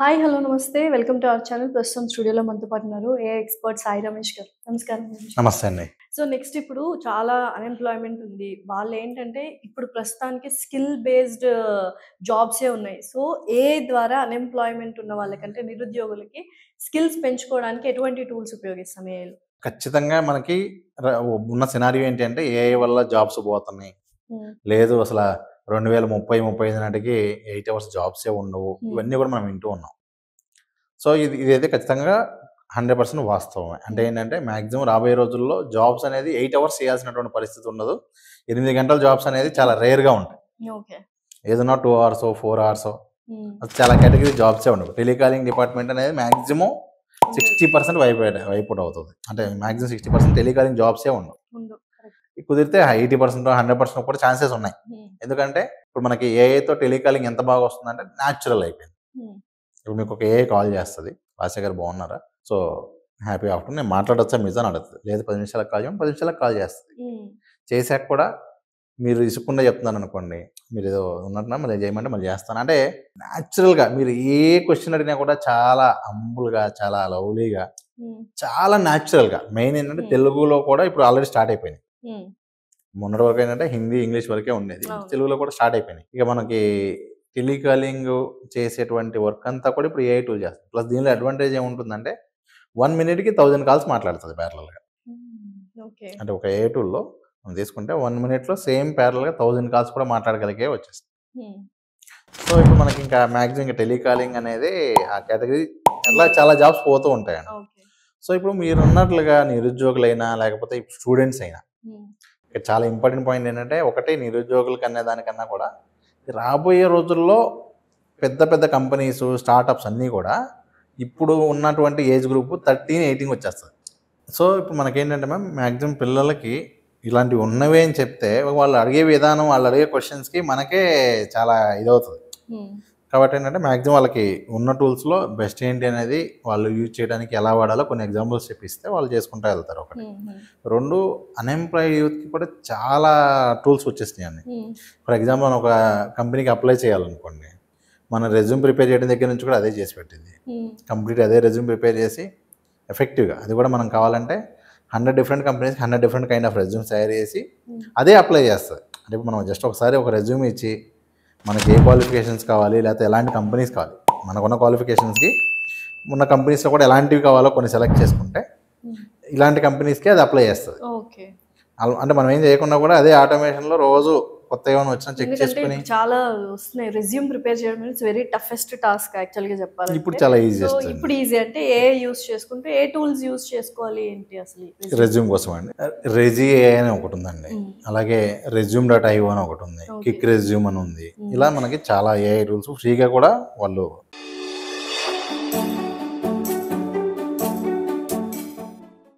Hi! Hello! నమస్తే. Welcome to our channel. ప్రస్తుతం స్టూడియోలో మనతో పాటు ఉన్నారు ఏఐ ఎక్స్‌పర్ట్ సాయి రమేష్ గారు. నమస్కారం రమేష్ గారు. నమస్తే అండి. సో, నెక్స్ట్ ఇప్పుడు చాలా అన్‌ఎంప్లాయ్‌మెంట్ ఉంది. వాళ్ళేంటంటే ఇప్పుడు ప్రస్తుతానికి స్కిల్ బేస్డ్ జాబ్సే ఉన్నాయి. సో, ఏఐ ద్వారా అన్‌ఎంప్లాయ్‌మెంట్ ఉన్న వాళ్ళకంటే నిరుద్యోగులకి స్కిల్స్ పెంచుకోవడానికి ఎటువంటి టూల్స్ ఉపయోగిస్తాం ఏఐలో? ఖచ్చితంగా మనకి ర ఉన్న సినారియో ఏంటి అంటే ఏఐ వల్ల జాబ్స్ పోతున్నాయి. హ్మ్. లేదు అసల 2030, 35 నాటికి 8 అవర్స్ జాబ్సే ఉండవు. హ్మ్. ఇవన్నీ కూడా మనం వింటూ ఉన్నాం. సో, ఇదైతే ఖచ్చితంగా 100% వాస్తవమే. అంటే ఏంటంటే మాక్సిమం రాబోయే రోజుల్లో జాబ్స్ అనేది 8 అవర్స్ చేయాల్సినటువంటి పరిస్థితి ఉండదు. 8 గంటల జాబ్స్ అనేది చాలా రేర్‌గా ఉంటాయి. ఓకే. ఏదన్నా 2 అవర్సో, 4 అవర్సో హ్మ్. చాలా కేటగిరీ జాబ్సే ఉండవు. టెలికాలింగ్ డిపార్ట్మెంట్ అనేది మాక్సిమం 60% వైపౌట్ అవుతుంది. అంటే మాక్సిమం 60% టెలికాలింగ్ జాబ్సే ఉండవు. ఉండు. కరెక్ట్. కుదిరితే 80%, 100% కూడా ఛాన్సెస్ ఉన్నాయి. హ్మ్. ఎందుకంటే ఇప్పుడు మనకి ఏఐతో టెలికాలింగ్ ఎంత బాగా వస్తుందంటే న్యాచురల్ అయిపోయింది. హ్మ్. ఇప్పుడు మీకు ఒక ఏఐ కాల్ చేస్తది. "భాష గారు బాగున్నారా? సో, హ్యాపీ ఆఫ్టర్‌నూన్ నేను మాట్లాడొచ్చా మీతో" అని అడుగుతది. లేదు 10 నిమిషాలకు కాల్ చేయమని 10 నిమిషాలకు కాల్ చేస్తది. హ్మ్. చేశాక కూడా మీరు ఇసుక్కుండా చెప్తున్నారనుకోండి, మీరేదో ఉన్నట్టున్నారు మళ్ళీ చేయమంటే మళ్ళీ చేస్తాను. అంటే న్యాచురల్‌గా మీరు ఏ క్వెషన్ అడిగినా కూడా చాలా హంబుల్‌గా, చాలా లవ్లీగా, హ్మ్. చాలా న్యాచురల్‌గా మెయిన్ ఏంటంటే తెలుగులో కూడా ఇప్పుడు ఆల్రెడీ స్టార్ట్ అయిపోయినాయి. హ్మ్. మొన్నటి వరకు ఏంటంటే హిందీ, ఇంగ్లీష్ వరకే ఉండేది. అవును. తెలుగులో కూడా స్టార్ట్ అయిపోయినాయి. ఇక మనకి టెలికాలింగ్ చేసేటువంటి వర్క్ అంతా కూడా ఇప్పుడు ఏఐ టూల్ చేస్తుంది. ప్లస్ దీనిలో అడ్వాంటేజ్ ఏముంటుందంటే 1 మినిట్‌కి 1000 కాల్స్ మాట్లాడుతది ప్యారలల్‌గా. హ్మ్. ఓకే. అంటే ఒక ఏఐ టూల్‌లో మనం తీసుకుంటే 1 మినిట్‌లో సేమ్ ప్యారలల్‌గా 1000 కాల్స్ కూడా మాట్లాడగలిగే వచ్చేస్తాయి. హ్మ్. సో, ఇప్పుడు మనకి ఇంకా మాక్సిమం ఇంకా టెలికాలింగ్ అనేది ఆ కేటగిరీ అట్లా చాలా జాబ్స్ పోతూ ఉంటాయండి. ఓకే. సో, ఇప్పుడు మీరున్నట్లుగా నిరుద్యోగులైనా లేకపోతే స్టూడెంట్స్ అయినా హ్మ్. ఇక్కడ చాలా ఇంపార్టెంట్ పాయింట్ ఏంటంటే ఒకటి నిరుద్యోగులకి అనే దానికన్నా కూడా రాబోయే రోజుల్లో పెద్ద పెద్ద కంపెనీస్, స్టార్టప్స్ అన్నీ కూడా ఇప్పుడు ఉన్నటువంటి ఏజ్ గ్రూప్ 13, 18 వచ్చేస్తది. సో, ఇప్పుడు మనకేంటంటే మాక్సిమం పిల్లలకి ఇలాంటివి ఉన్నవే అని చెప్తే వాళ్ళు అడిగే విధానం, వాళ్ళు అడిగే క్వెషన్స్‌కి మనకే చాలా ఇదవుతది. హ్మ్. కాబట్టి ఏంటంటే మాక్సిమం వాళ్ళకి ఉన్న టూల్స్‌లో బెస్ట్ ఏంటి అనేది వాళ్ళు యూజ్ చేయడానికి ఎలా వాడాలో కొన్ని ఎగ్జాంపుల్స్ చెప్పిస్తే వాళ్ళు చేసుకుంటా వెళ్తారు ఒకటి. హ్మ్. హ్మ్. 2 అన్‌ఎంప్లాయిడ్ యూత్‌కి కూడా చాలా టూల్స్ వచ్చేసినాయండి. హ్మ్. ఫర్ ఎగ్జాంపుల్ మనం ఒక కంపెనీకి అప్లై చేయాలనుకోండి. మన రెజ్యూమ్ ప్రిపేర్ చేయడం దగ్గర నుంచి కూడా అదే చేసి పెట్టిద్ది. హ్మ్. కంప్లీట్ అదే రెజ్యూమ్ ప్రిపేర్ చేసి ఎఫెక్టివ్‌గా అది కూడా మనం కావాలంటే 100 డిఫరెంట్ కంపెనీస్‌కి 100 డిఫరెంట్ కైండ్ ఆఫ్ రెజ్యూమ్స్ తయారు చేసి హ్మ్. అదే అప్లై చేస్తది. అంటే ఇప్పుడు మనం జస్ట్ ఒకసారి ఒక రెజ్యూమ్ ఇచ్చి మనకి ఏ క్వాలిఫికేషన్స్ కావాలి, లేకపోతే ఎలాంటి కంపెనీస్ కావాలి, మనకున్న క్వాలిఫికేషన్స్‌కి ఉన్న కంపెనీస్‌లో కూడా ఎలాంటివి కావాలో కొన్ని సెలెక్ట్ చేసుకుంటే హ్మ్. ఇలాంటి కంపెనీస్‌కి అది అప్లై చేస్తది. ఓకే. అంటే మనం ఏం చేయకుండా కూడా అదే ఆటోమేషన్‌లో రోజు కొత్తగా ఏమైనా వచ్చినా చెక్ ఎందుకంటే చేసుకొని ఇప్పుడు చాలా వస్తున్నాయి. రెజ్యూమ్ ప్రిపేర్ చేయడం ఇట్స్ వెరీ టఫెస్ట్ టాస్క్ యాక్చువల్‌గా ఇప్పుడు చెప్పాలంటే. చాలా సో, ఈజియెస్ట్ అండి. ఇప్పుడు ఈజీ అంటే ఏఐ యూజ్ చేసుకుంటూ ఏ టూల్స్ యూజ్ చేసుకోవాలి ఏంటి అసలు రెజ్యూమ్? రెజ్యూమ్ కోసం అండి. రెజీ ఏఐ అని ఒకటుందండి. హ్మ్. అలాగే రెజ్యూమ్.ఐఓ అని ఒకటుంది. ఓకే. క్విక్ రెజ్యూమ్ అని ఉంది. హ్మ్. ఇలా మనకి చాలా ఏఐ టూల్స్ ఫ్రీగా కూడా వాళ్ళు